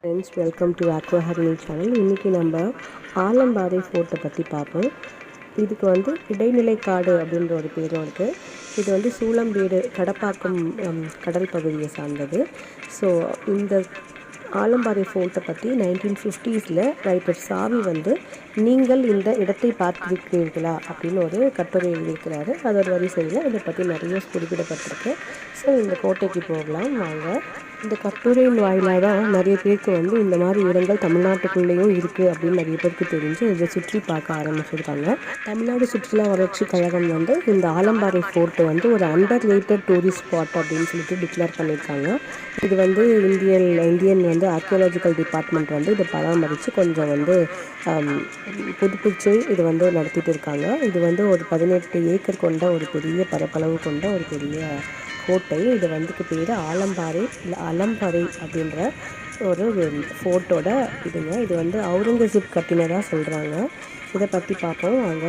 Friends, welcome to அக்வாஹரிணி channel. இன்றைக்கி நம்ம ஆலம்பாறை ஃபோர்ட்டை பற்றி பார்ப்போம். இதுக்கு இடைநிலை காடு அப்படின்ற ஒரு பேரும் இருக்குது. இது சூளம்பேடு கடப்பாக்கம் கடல் பகுதியை சார்ந்தது. ஸோ இந்த ஆலம்பாறை ஃபோர்ட்டை பற்றி 1950s ரைட்டர் சாவி நீங்கள் இந்த இடத்தை பார்த்திருக்கிறீர்களா அப்படின்னு ஒரு கட்டுரை எழுதியிருக்கிறாரு. அதோட வரிசையில் இதை பற்றி நிறைய குறிப்பிடப்பட்டிருக்கு. ஸோ இந்த கோட்டைக்கு போகலாம் வாங்க. இந்த கட்டுரையின் வாயிலாக தான் நிறைய பேருக்கு இந்த மாதிரி இடங்கள் தமிழ்நாட்டுக்குள்ளேயும் இருக்குது அப்படின்னு நிறைய பேருக்கு தெரிஞ்சு இதை சுற்றி பார்க்க ஆரம்பிச்சிருக்காங்க. தமிழ்நாடு சுற்றுலா வளர்ச்சி கழகம் இந்த ஆலம்பாறை ஃபோர்ட்டு ஒரு அண்டர் ரேட்டட் டூரிஸ்ட் ஸ்பாட் அப்படின்னு சொல்லிட்டு டிக்ளேர் பண்ணியிருக்காங்க. இது இந்தியன் ஆர்கியாலஜிக்கல் டிபார்ட்மெண்ட் இதை பராமரித்து கொஞ்சம் புதுப்பிச்சு இது நடத்திட்டு இருக்காங்க. இது ஒரு 18 ஏக்கர் கொண்ட ஒரு பெரிய பரப்பளவு கொண்ட ஒரு பெரிய கோட்டை. இது பேர் ஆலம்பாறை இல்லை அலம்பறை அப்படின்ற ஒரு ஃபோர்ட்டோட இதுங்க. இது அவுரங்கசீப் கட்டினதாக சொல்கிறாங்க. இதை பற்றி பார்ப்போம் வாங்க.